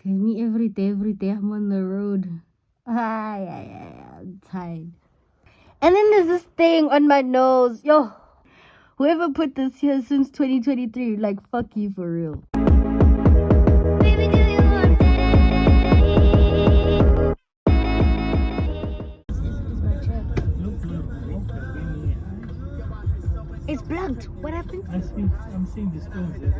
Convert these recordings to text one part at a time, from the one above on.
Cause me every day I'm on the road. I'm tired. And then there's this thing on my nose. Yo, whoever put this here since 2023, like, fuck you for real. Baby, do you want It's plugged. What happened? I'm seeing the stones there.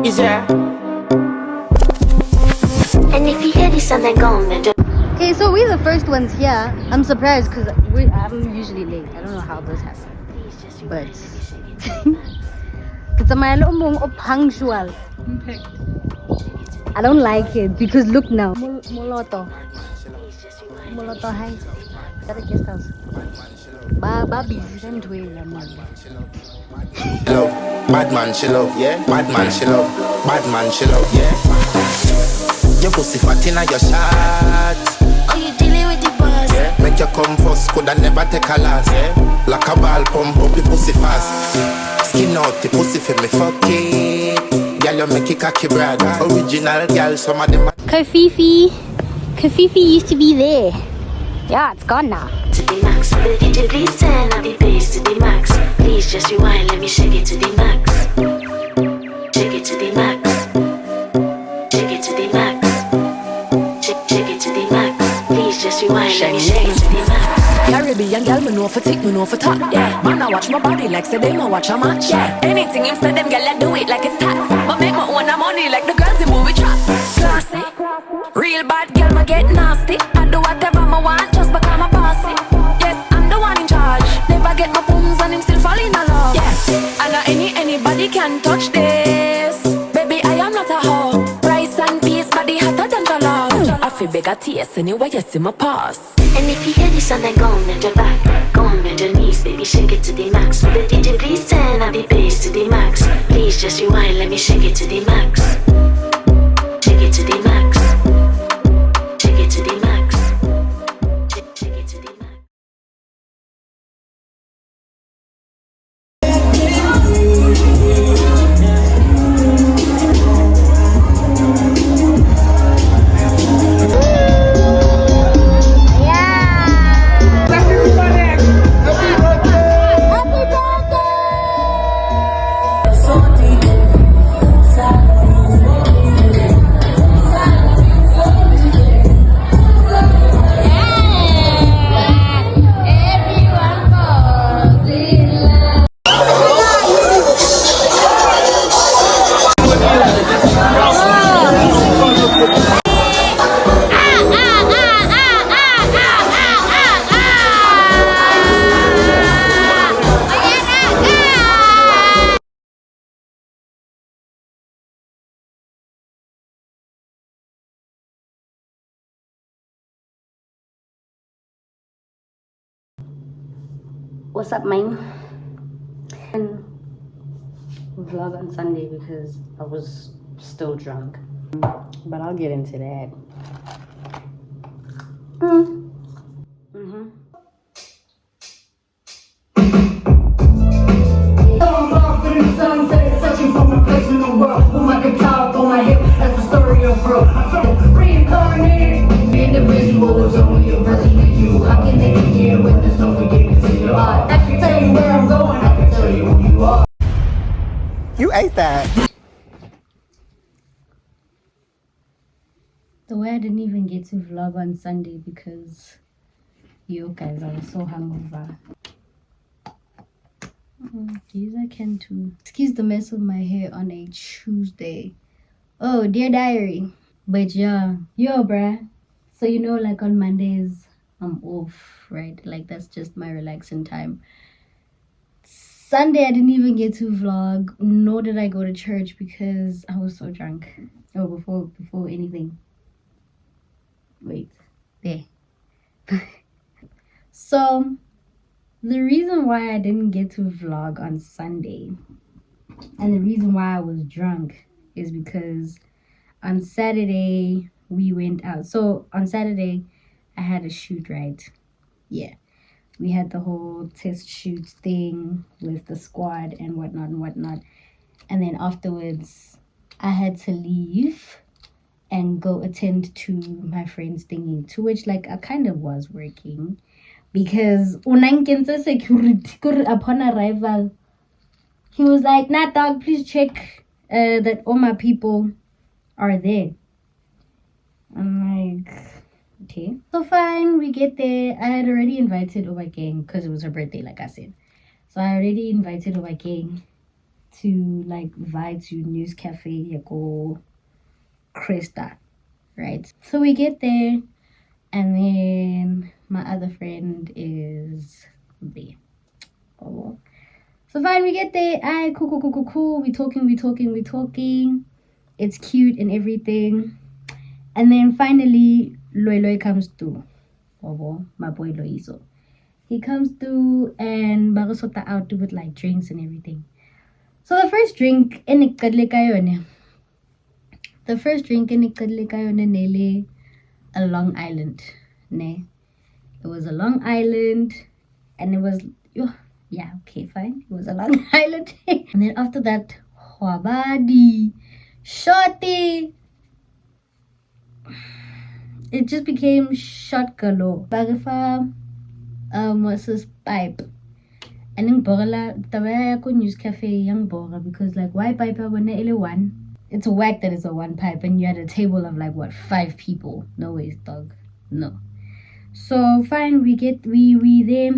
Is there? And if you hear this and then go on, then just... Okay, so we're the first ones here. I'm surprised because I'm usually late. I don't know how this happened. But it's a my little punctual. I don't like it because look now. Moloto Heights. That a guest house. Baby, Love, bad man she love, yeah. Bad man she love, bad man she love, yeah. Your pussy fat inna your shot. Oh, you dealing with the boss? Yeah. Make you come first, coulda never take a last. Yeah. Like a ball pump up the pussy fast. Skin out the pussy for me fuck it. Girl you make it cocky brad. Original girl, some of them. Kafifi used to be there. Yeah, it's gone now. To the max, the DJ please turn up the bass to the max. Please just rewind, let me shake it to the max. Shake it to the max. Shake it to the max. Shake it to the max. Please just rewind, let me shake it to the max. Caribbean girl, me know for tick, me know for top, yeah. Man, I watch my body like say them, I watch a match, yeah. Anything him say them, girl, I do it like it's tax. But make my own money like the girls in movie trap. Classy, real bad girl, me get nasty. I do whatever I want, just because I'm bossy. Yes, I'm the one in charge. Never get my booms and him still fall in love. Yeah, I know anybody can touch this. Baby, I am not a hoe. Rice and peas, body hotter than the love. I feel bigger taste anyway, you see my pass. And if you hear this and then go on, bend your back. Go on, bend your knees, baby, shake it to the max. The DJ please turn up the bass to the max. Please just rewind, let me shake it to the max. Shake it to the max. Shake it to the max. Shake it to the max. What's up, man? And vlog on Sunday because I was still drunk, but I'll get into that. Searching for my place in the world. With my guitar on my hip, that's the story of growth. I felt reincarnated. The individual is only a version of you. How can they get here when there's no forgiveness in your heart? I can tell you where I'm going, I can tell you who you are. You ate that. The way I didn't even get to vlog on Sunday because you guys, I was so hungover. Excuse, I can too. Excuse the mess of my hair on a Tuesday. Oh, dear diary. But yeah, yo, bruh. So you know, like on Mondays, I'm off, right? Like that's just my relaxing time. Sunday, I didn't even get to vlog, nor did I go to church because I was so drunk. Oh, before anything. Wait, there. So the reason why I didn't get to vlog on Sunday and the reason why I was drunk is because on Saturday we went out. So on Saturday I had a shoot, right? Yeah. We had the whole test shoot thing with the squad and whatnot and whatnot. And then afterwards, I had to leave and go attend to my friend's thingy, to which like I kind of was working because unankenza security upon arrival, he was like, nah dog, please check that all my people are there. I'm like, okay. So fine, we get there. I had already invited Oba Gang because it was her birthday, like I said. So I already invited Oba Gang to like vibe to News Cafe, Yako Krista, right? So we get there, and then my other friend is there. Oh. So fine, we get there. Cool. We talking. It's cute and everything. And then finally, Loi comes through. Oh, my boy Loiso. He comes through and Barosota out with like drinks and everything. So the first drink in nele a Long Island. Ne. It was a Long Island and it was yeah, okay, fine. It was a Long Island. And then after that, Hwabadi, Shorty. It just became shot galo. Bagafa was this pipe. And then Borla Tawaya News Cafe young Bora because like why pipe when one? It's a whack that it's a one pipe and you had a table of like what 5 people. No ways, dog. No. So fine, we there,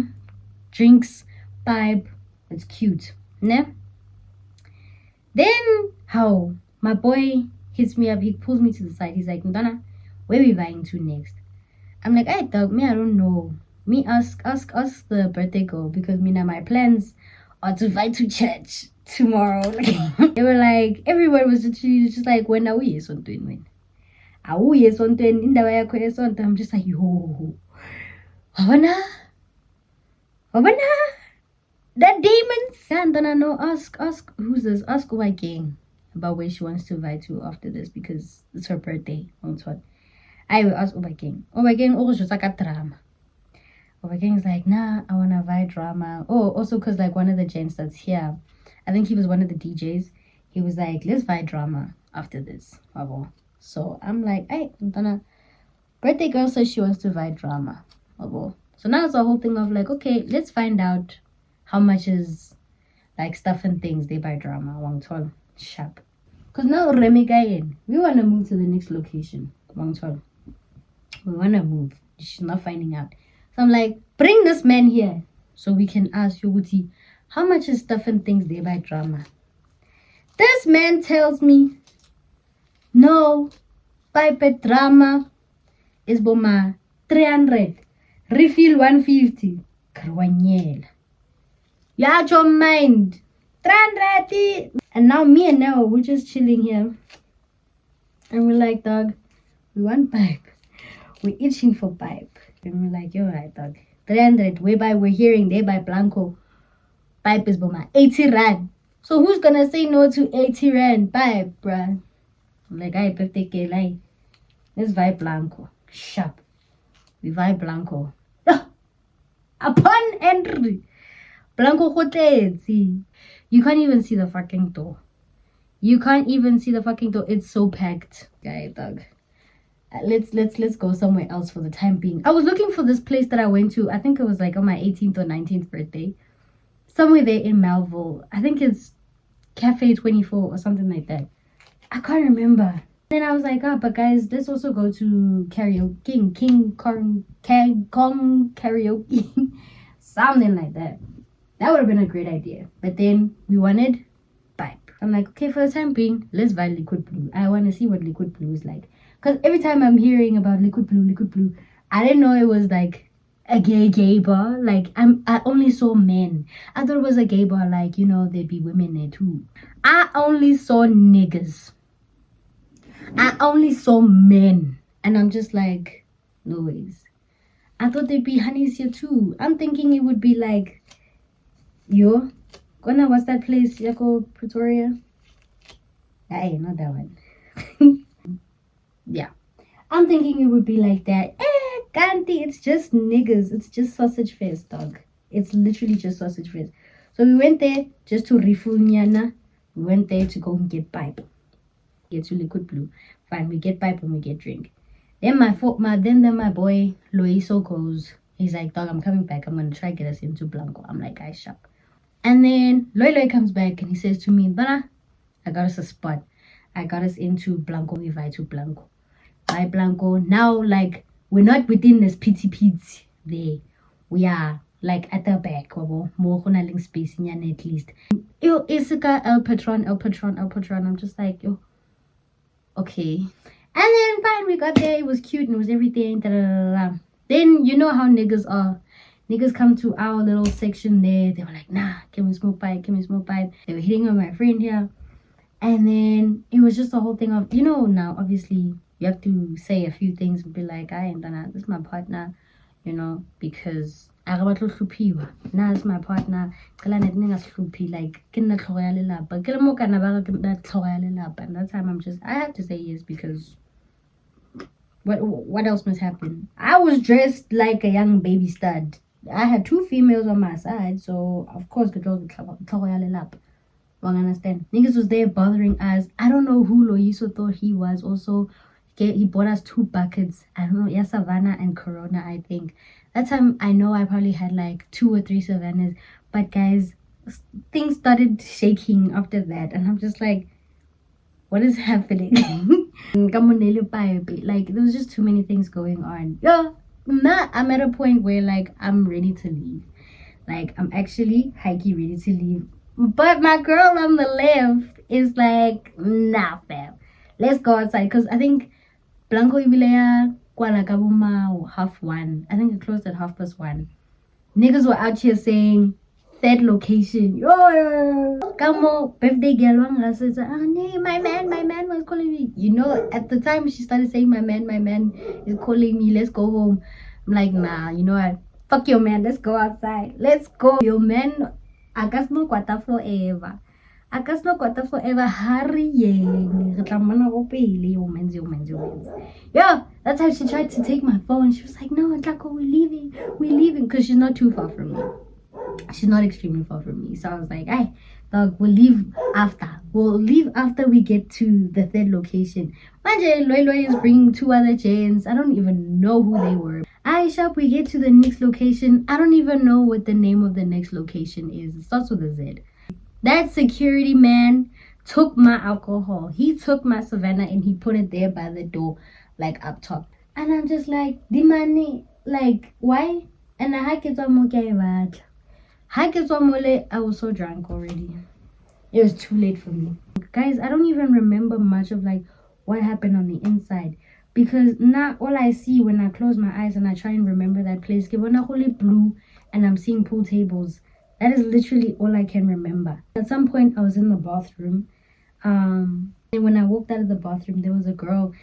drinks, pipe, it's cute. Ne? Then how my boy hits me up, he pulls me to the side, he's like, Ndana, where we vying to next? I'm like, I dog, me, I don't know. Me ask the birthday girl because me now my plans are to fight to church tomorrow. They were like, everyone was just like, when are we something when? Are we something in the something? I'm just like, yo, Havana, that demons. And then I know ask who's this? Ask my gang about where she wants to invite to after this because it's her birthday. I will ask Oba Gang. Oba Gang always just like a drama. Oba Gang's like, nah, I wanna invite drama. Oh, also because like one of the gents that's here, I think he was one of the DJs. He was like, let's invite drama after this. So I'm like, hey, birthday girl says she wants to invite drama. So now it's a whole thing of like, okay, let's find out how much is like stuff and things they buy drama. Wang Tol shop. Cause now we wanna move to the next location. Wang Tol. We wanna move. She's not finding out. So I'm like, bring this man here so we can ask Yoguti how much is stuff and things they buy drama. This man tells me, no, pipe drama is boma 300, refill 150. Karwanyel. You out your mind. 300. And now me and Nell, we're just chilling here. And we're like, dog, we want pipe. We're itching for pipe. And we're like, yo, right, dog. 300, whereby we're hearing they buy Blanco. Pipe is boma 80 rand. So who's gonna say no to 80 rand pipe, bruh? I'm like, I take like, let's buy Blanco. Sharp. We buy Blanco. Upon entry, Blanco hotel. See, you can't even see the fucking door. It's so packed, guy, dog. Let's go somewhere else for the time being. I was looking for this place that I went to. I think it was like on my 18th or 19th birthday, somewhere there in Melville. I think it's Cafe 24 or something like that. I can't remember. Then I was like, but guys, let's also go to karaoke, King Kong karaoke, something like that. That would have been a great idea. But then we wanted pipe. I'm like, okay, for the time being, let's buy liquid blue. I want to see what liquid blue is like. Because every time I'm hearing about liquid blue, I didn't know it was like a gay bar. Like, I only saw men. I thought it was a gay bar, like, there'd be women there too. I only saw niggas. I only saw men. And I'm just like, no ways. I thought there'd be honeys here too. I'm thinking it would be like, what's that place? Yako, Pretoria? Hey, not that one. Yeah. I'm thinking it would be like that. Kanti, it's just niggas. It's just sausage fest, dog. It's literally just sausage fest. So we went there just to refill nyana. We went there to go and get pipe. Get to liquid blue. Fine, we get pipe and we get drink. Then my boy Loiso goes. He's like, dog, I'm coming back. I'm gonna try get us into Blanco. I'm like, I shop. And then Loy comes back and he says to me, Bana, I got us a spot. I got us into Blanco. We invite to Blanco. By Blanco. Now, like, we're not within this pity there. We are like at the back. More space in at least. Yo, Isika El Patron. I'm just like, yo, okay. And then fine, we got there. It was cute and it was everything. Then you know how niggas are. Niggas come to our little section there. They were like, nah, can we smoke pipe? They were hitting on my friend here. And then it was just the whole thing of, you know, now obviously you have to say a few things and be like, I ain't done this is my partner, you know, because nah, it's my partner. Like, and that time I have to say yes because what else must happen? I was dressed like a young baby stud. I had two females on my side, so of course the girls would understand. Niggas was there bothering us. I don't know who Loiso thought he was. Also, he bought us 2 buckets. I don't know, yeah, Savannah and Corona, I think. That time I know I probably had like 2 or 3 Savannahs. But guys, things started shaking after that, and I'm just like, what is happening? Like, there was just too many things going on. I'm at a point where like I'm ready to leave. Like, I'm actually hikey ready to leave. But my girl on the left is like, nah, fam. Let's go outside. Because I think Blanco Ibilea Kuala Kabuma 1:30. I think it closed at 1:30. Niggas were out here saying, third location. Yo, come on, birthday girl. I said, nee, my man was calling me. You know, at the time she started saying, my man is calling me. Let's go home. I'm like, nah, you know what? Fuck your man. Let's go outside. Let's go. Your man, I guess no quarter forever. Hurry, yeah, that's how she tried to take my phone. She was like, no, Tlako, we're leaving. Because she's not too far from me. She's not extremely far from me. So I was like, hey, dog, we'll leave after. We get to the third location. Imagine Loy is bringing 2 other chains. I don't even know who they were. We get to the next location. I don't even know what the name of the next location is. It starts with a Z. That security man took my alcohol. He took my Savannah and he put it there by the door, like up top. And I'm just like, the money, like, why? And I was so drunk already. It was too late for me. Guys, I don't even remember much of like what happened on the inside. Because now all I see when I close my eyes and I try and remember that place, blue and I'm seeing pool tables. That is literally all I can remember. At some point, I was in the bathroom. And when I walked out of the bathroom, there was a girl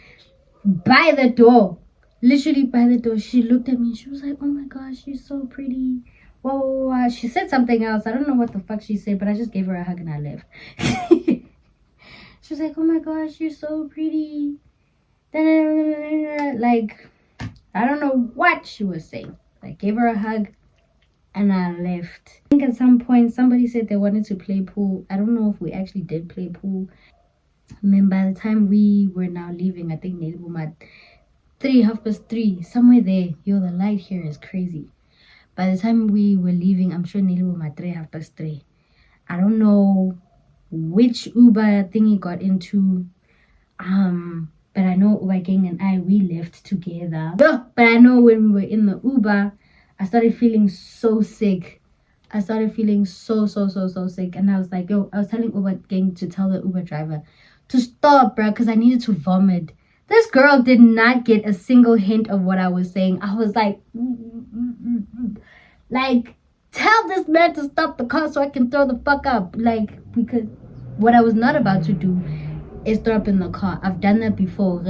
by the door. Literally by the door. She looked at me. She was like, oh my gosh, you're so pretty. Whoa. She said something else. I don't know what the fuck she said, but I just gave her a hug and I left. She was like, oh my gosh, you're so pretty. Like, I don't know what she was saying. I gave her a hug. And I left. I think at some point somebody said they wanted to play pool. I don't know if we actually did play pool. And then by the time we were now leaving, I think maybe 3:30, somewhere there. Yo, the light here is crazy. By the time we were leaving, I'm sure nearly 3:30. I don't know which Uber thing he got into. But I know Uber gang and we left together. Yeah, but I know when we were in the Uber, I started feeling so sick. I started feeling so sick. And I was like, yo, I was telling Uber gang to tell the Uber driver to stop, bro, because I needed to vomit. This girl did not get a single hint of what I was saying. I was like, like, tell this man to stop the car so I can throw the fuck up. Like, because what I was not about to do is throw up in the car. I've done that before.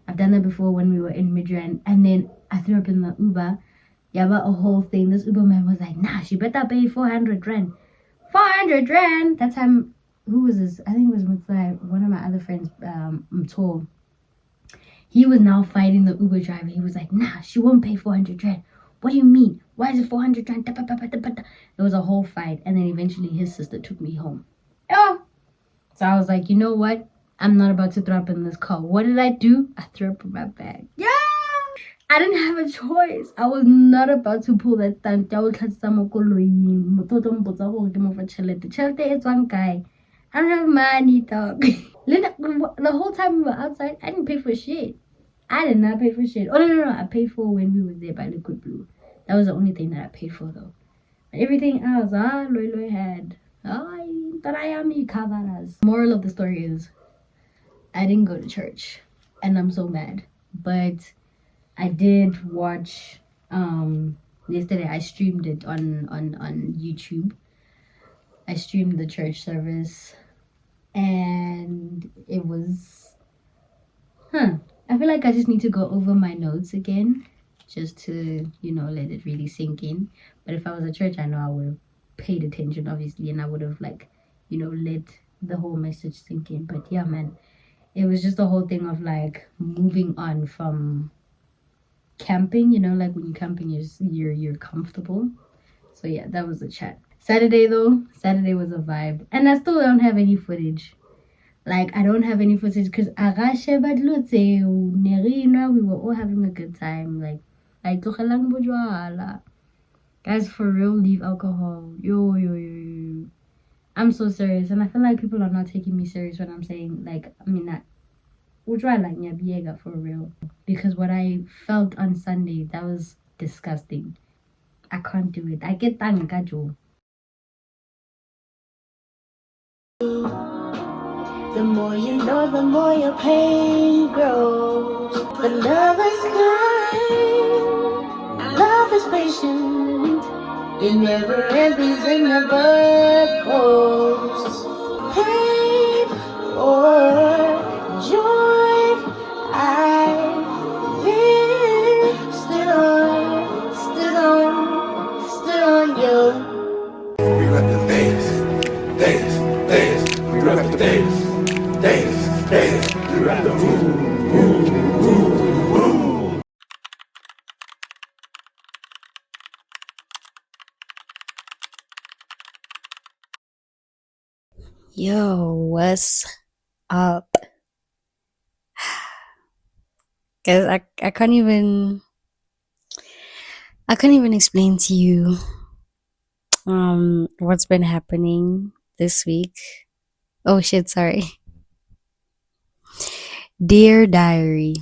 I've done that before when we were in Midrand, and then I threw up in the Uber. Yeah, but a whole thing. This Uber man was like, nah, she better pay 400 rand. 400 rand? That time, who was this? I think it was with one of my other friends, Mtor. He was now fighting the Uber driver. He was like, nah, she won't pay 400 rand. What do you mean? Why is it 400 rand? There was a whole fight. And then eventually his sister took me home. Oh. So I was like, you know what? I'm not about to throw up in this car. What did I do? I threw up in my bag. Yeah. I didn't have a choice. I was not about to pull that stunt. I don't have money, dog. The whole time we were outside, I didn't pay for shit. I did not pay for shit. Oh, no. I paid for when we were there by Liquid Blue. That was the only thing that I paid for, though. Everything else, Loy had. But I am covered as. Moral of the story is, I didn't go to church. And I'm so mad. But I did watch yesterday. I streamed it on YouTube. I streamed the church service, and it was I feel like I just need to go over my notes again, just to let it really sink in. But if I was at church, I know I would have paid attention, obviously, and I would have let the whole message sink in. But yeah, man, it was just the whole thing of like moving on from camping, like when you're camping, you're comfortable. So yeah, that was the chat. Saturday was a vibe, and I still don't have any footage. Like, I don't have any footage because we were all having a good time. Like guys, for real, leave alcohol. Yo. I'm so serious, and I feel like people are not taking me serious when I'm saying, like, I mean, that for real, because what I felt on Sunday, that was disgusting. I can't do it. I get tanga, Joe. The more you know, the more your pain grows. But love is kind, love is patient. It never ends and never goes. Pain or joy, I live still on you. We rep the days. We rep the days. We rep the Yo, what's up? Guys, I can't even explain to you what's been happening this week. Oh shit, sorry. Dear Diary,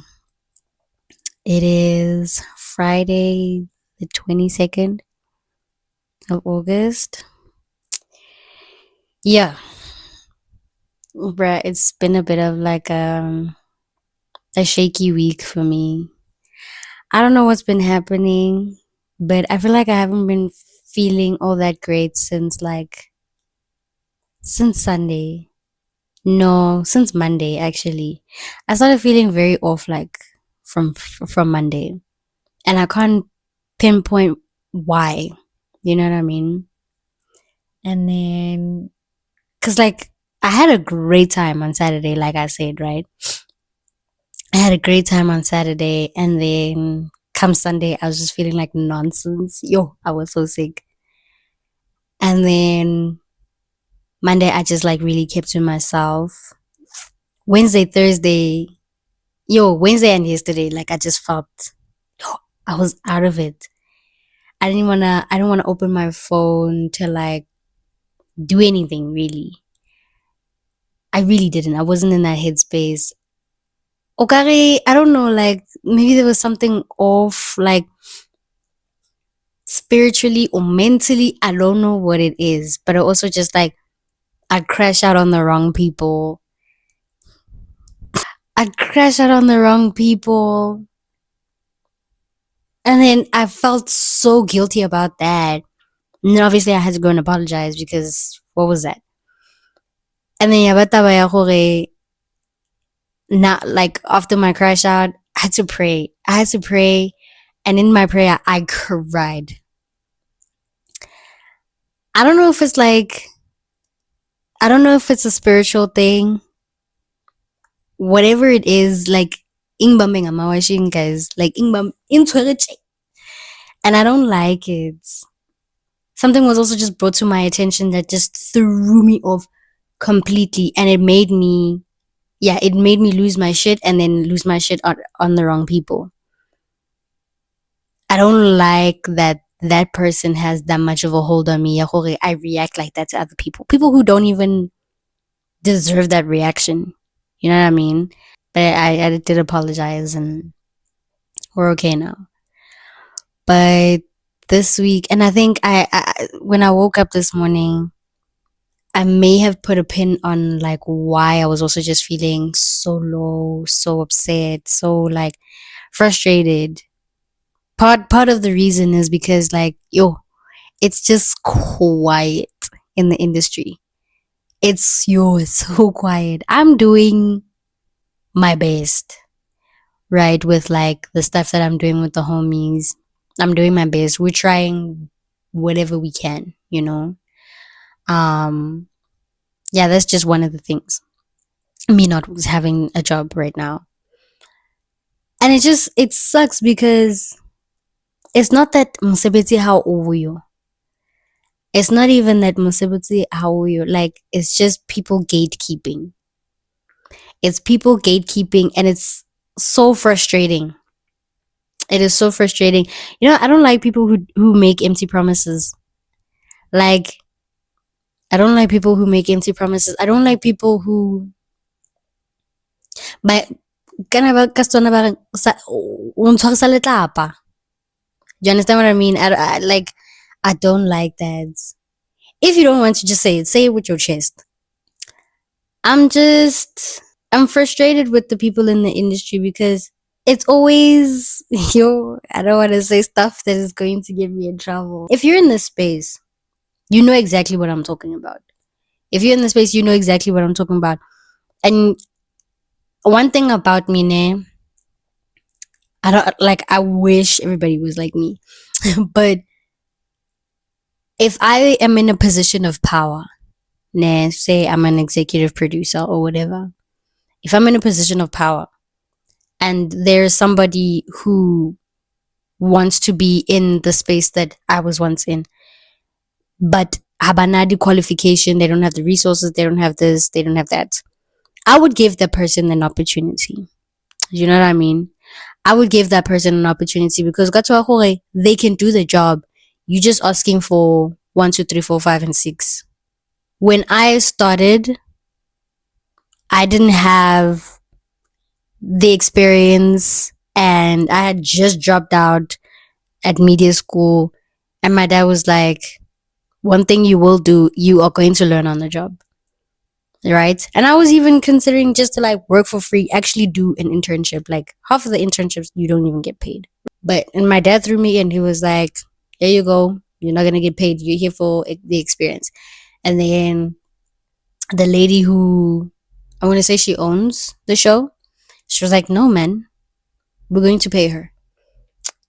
it is Friday the 22nd of August. Yeah. Bruh, it's been a bit of like a shaky week for me. I don't know what's been happening, but I feel like I haven't been feeling all that great since Sunday. No, since Monday actually. I started feeling very off like from Monday. And I can't pinpoint why. You know what I mean? And then cuz like I had a great time on Saturday, like I said, right? I had a great time on Saturday, and then come Sunday I was just feeling like nonsense. Yo, I was so sick. And then Monday I just like really kept to myself. Wednesday, Thursday, Wednesday and yesterday, like I just felt I was out of it. I didn't wanna open my phone to like do anything really. I really didn't. I wasn't in that headspace. Okay, I don't know, like maybe there was something off, like spiritually or mentally. I don't know what it is, but I also just like I'd crash out on the wrong people. And then I felt so guilty about that. And then obviously I had to go and apologize because what was that? And then not like after my crash out, I had to pray. And in my prayer I cried. I don't know if it's a spiritual thing. Whatever it is, like Ingbambe ngamawashing, guys. Like ingbam intweretse. And I don't like it. Something was also just brought to my attention that just threw me off completely, and it made me lose my shit, and then lose my shit on the wrong people. I don't like that person has that much of a hold on me. I react like that to other people. People who don't even deserve that reaction. You know what I mean? But I did apologize, and we're okay now. But this week, and I think I when I woke up this morning, I may have put a pin on like why I was also just feeling so low, so upset, so like frustrated. Part of the reason is because like it's just quiet in the industry. It's so quiet. I'm doing my best, right? With like the stuff that I'm doing with the homies. I'm doing my best. We're trying whatever we can, you know? Yeah, that's just one of the things. Me not having a job right now. And it sucks because it's not that mosebetsi how over you. It's not even that mosebetsi how you, like it's just people gatekeeping. It's people gatekeeping, and it's so frustrating. It is so frustrating. You know, I don't like people who make empty promises. Like I don't like people who make empty promises. I don't like people who ba kana ba ka tsona ba o ntshwarisa letlapa. Do you understand what I mean? I don't like that. If you don't want to just say it with your chest. I'm frustrated with the people in the industry because it's always I don't want to say stuff that is going to get me in trouble. If you're in this space, you know exactly what I'm talking about. If you're in the space, you know exactly what I'm talking about. And one thing about me, ne, I wish everybody was like me. But if I am in a position of power, ne, say I'm an executive producer or whatever, if I'm in a position of power and there's somebody who wants to be in the space that I was once in, but habanadi qualification, they don't have the resources, they don't have this, they don't have that, I would give that person an opportunity. You know what I mean? I would give that person an opportunity because they can do the job. You're just asking for 1, 2, 3, 4, 5, and 6. When I started, I didn't have the experience, and I had just dropped out at media school, and my dad was like, one thing you will do, you are going to learn on the job, right? And I was even considering just to like work for free, actually do an internship. Like half of the internships you don't even get paid. And my dad threw me in. He was like, there you go, you're not gonna get paid, you're here for the experience. And then the lady who, I want to say she owns the show, she was like, no man, we're going to pay her.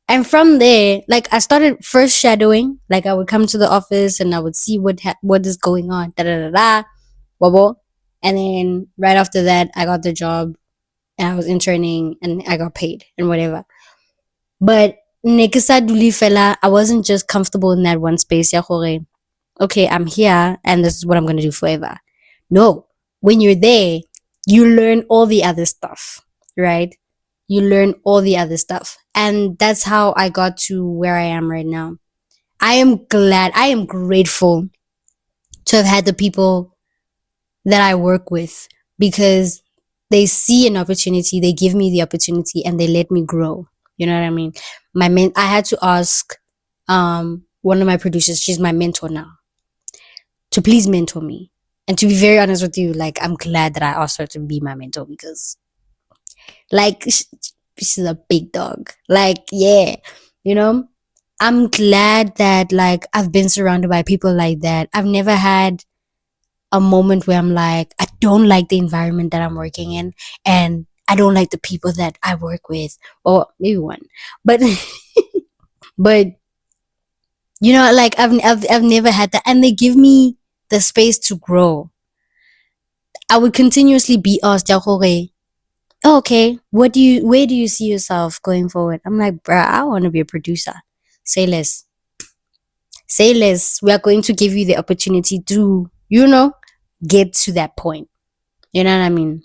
And from there, like I started first shadowing. Like I would come to the office and I would see what is going on. Da da da da. Wabo. And then right after that, I got the job and I was interning and I got paid and whatever. But nekisa duli fela, I wasn't just comfortable in that one space. Okay, I'm here and this is what I'm gonna do forever. No, when you're there, you learn all the other stuff, right? You learn all the other stuff. And that's how I got to where I am right now. I am grateful to have had the people that I work with because they see an opportunity, they give me the opportunity, and they let me grow. You know what I mean? I had to ask one of my producers, she's my mentor now, to please mentor me. And to be very honest with you, like I'm glad that I asked her to be my mentor because like she's a big dog. Like, yeah, you know, I'm glad that like I've been surrounded by people like that. I've never had a moment where I'm like, I don't like the environment that I'm working in, and I don't like the people that I work with, or maybe one, but but you know, like I've never had that, and they give me the space to grow. I would continuously be asked, oh, okay, where do you see yourself going forward? I'm like, bruh, I want to be a producer. Say less. Say less. We are going to give you the opportunity to, get to that point. You know what I mean?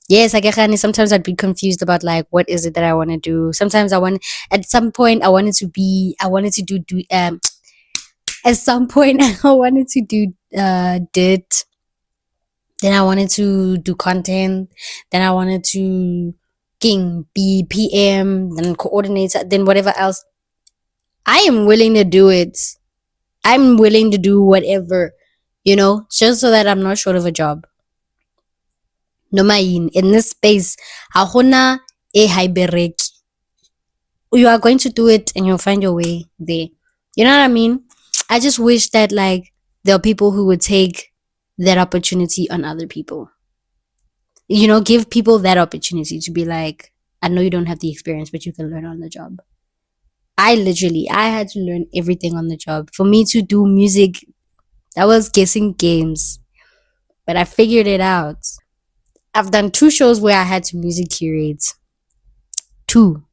Yes, I get it. Sometimes I'd be confused about like what is it that I want to do. Sometimes at some point I wanted to do at some point I wanted to do dit. Then I wanted to do content. Then I wanted to be PM, then coordinator, then whatever else. I am willing to do it. I'm willing to do whatever, just so that I'm not short of a job. No matter in this space, hakuna e haibereki. You are going to do it and you'll find your way there. You know what I mean? I just wish that like there are people who would take that opportunity on other people. Give people that opportunity to be like, I know you don't have the experience, but you can learn on the job. I had to learn everything on the job. For me to do music, that was guessing games, but I figured it out. I've done 2 shows where I had to music curate. 2.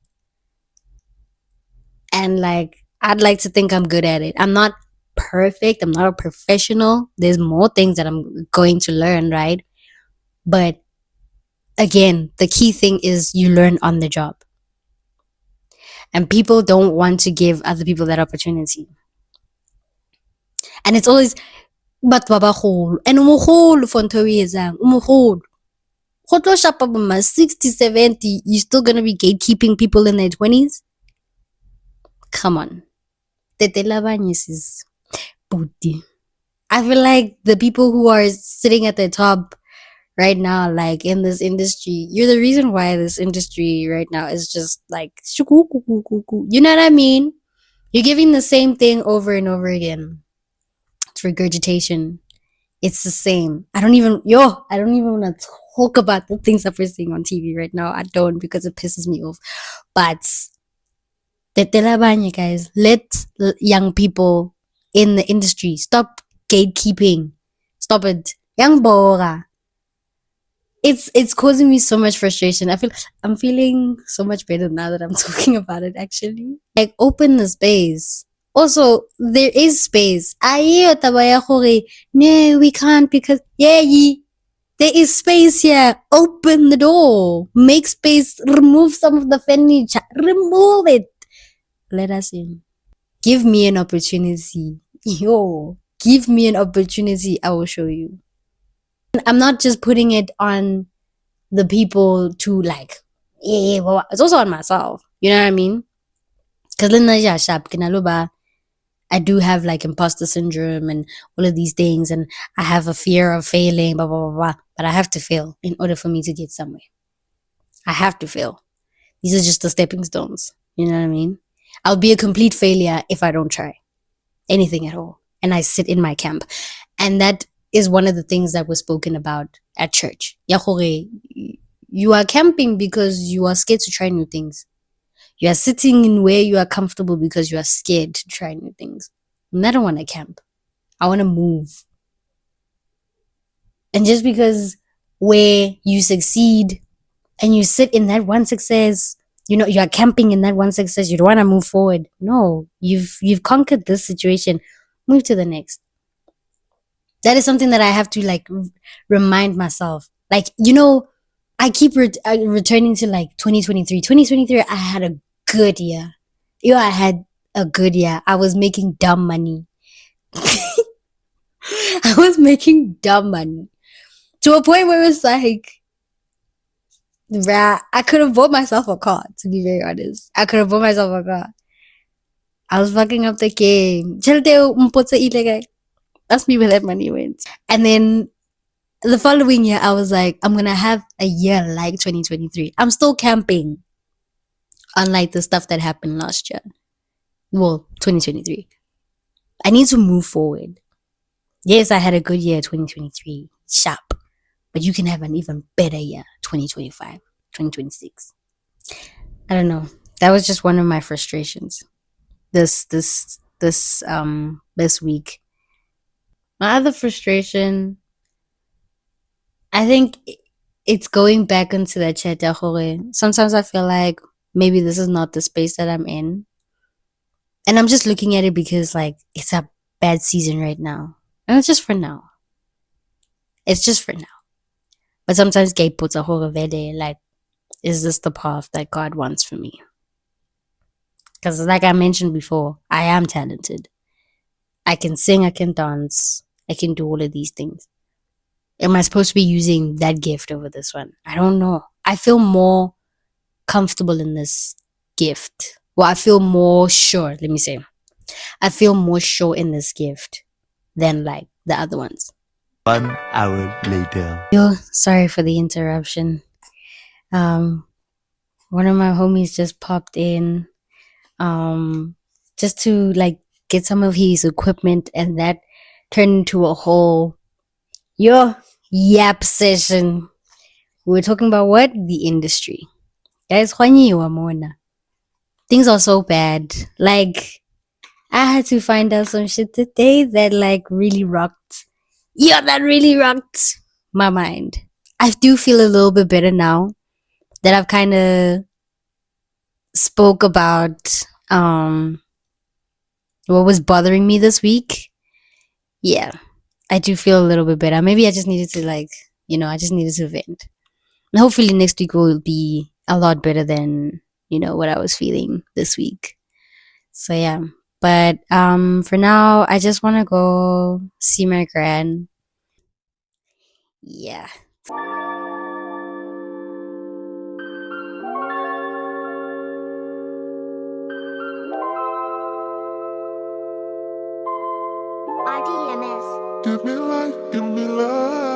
And like, I'd like to think I'm good at it. I'm not perfect. I'm not a professional. There's more things that I'm going to learn, right? But again, the key thing is you learn on the job. And people don't want to give other people that opportunity. And it's always, but babaholo. And umuholo for ntobiyezang. Umuholo. 60, 70, you're still gonna be gatekeeping people in their 20s? Come on. Tetelabanyes is booty. I feel like the people who are sitting at the top right now, like in this industry, you're the reason why this industry right now is just like, you know what I mean? You're giving the same thing over and over again. It's regurgitation. It's the same. I don't even want to talk about the things that we're seeing on TV right now. I don't, because it pisses me off. But tetelabanye, guys, let young people in the industry stop gatekeeping. Stop it. Young bora. It's causing me so much frustration. I'm feeling so much better now that I'm talking about it, actually. Like, open the space. Also, there is space. No, we can't because there is space here. Open the door. Make space. Remove some of the furniture. Remove it. Let us in. Give me an opportunity. Give me an opportunity. I will show you. I'm not just putting it on the people to like, it's also on myself. You know what I mean? Because I do have like imposter syndrome and all of these things, and I have a fear of failing, blah, blah, blah, blah. But I have to fail in order for me to get somewhere. I have to fail. These are just the stepping stones. You know what I mean? I'll be a complete failure if I don't try anything at all. And I sit in my camp. And that is one of the things that was spoken about at church. You are camping because you are scared to try new things. You are sitting in where you are comfortable because you are scared to try new things. And I don't want to camp. I want to move. And just because where you succeed and you sit in that one success, you are camping in that one success, you don't want to move forward. No, you've conquered this situation. Move to the next. That is something that I have to like remind myself. Like, I keep returning to like 2023. 2023, I had a good year. I had a good year. I was making dumb money. I was making dumb money to a point where it's like, I could have bought myself a car, to be very honest. I could have bought myself a car. I was fucking up the game. Ask me where that money went. And then the following year, I was like, I'm going to have a year like 2023. I'm still camping. Unlike the stuff that happened last year. Well, 2023. I need to move forward. Yes, I had a good year 2023. Sharp. But you can have an even better year 2025, 2026. I don't know. That was just one of my frustrations this week. My other frustration, I think it's going back into that chat. Sometimes I feel like maybe this is not the space that I'm in. And I'm just looking at it because like it's a bad season right now. And it's just for now. It's just for now. But sometimes gay puts a whole vede like, is this the path that God wants for me? Because like I mentioned before, I am talented. I can sing, I can dance, I can do all of these things. Am I supposed to be using that gift over this one? I don't know. I feel more comfortable in this gift. Well, I feel more sure, let me say. I feel more sure in this gift than like the other ones. 1 hour later. Yo, sorry for the interruption. One of my homies just popped in just to like get some of his equipment, and that turned into a whole yap session. We were talking about what? The industry. Guys, things are so bad. Like, I had to find out some shit today that like really rocked. Yeah, that really rocked my mind. I do feel a little bit better now that I've kind of spoke about what was bothering me this week. Yeah, I do feel a little bit better. Maybe I just needed to like, I just needed to vent. And hopefully next week will be a lot better than, what I was feeling this week. So yeah. But for now, I just want to go see my gran. Yeah. RDMS. Give me life, give me love.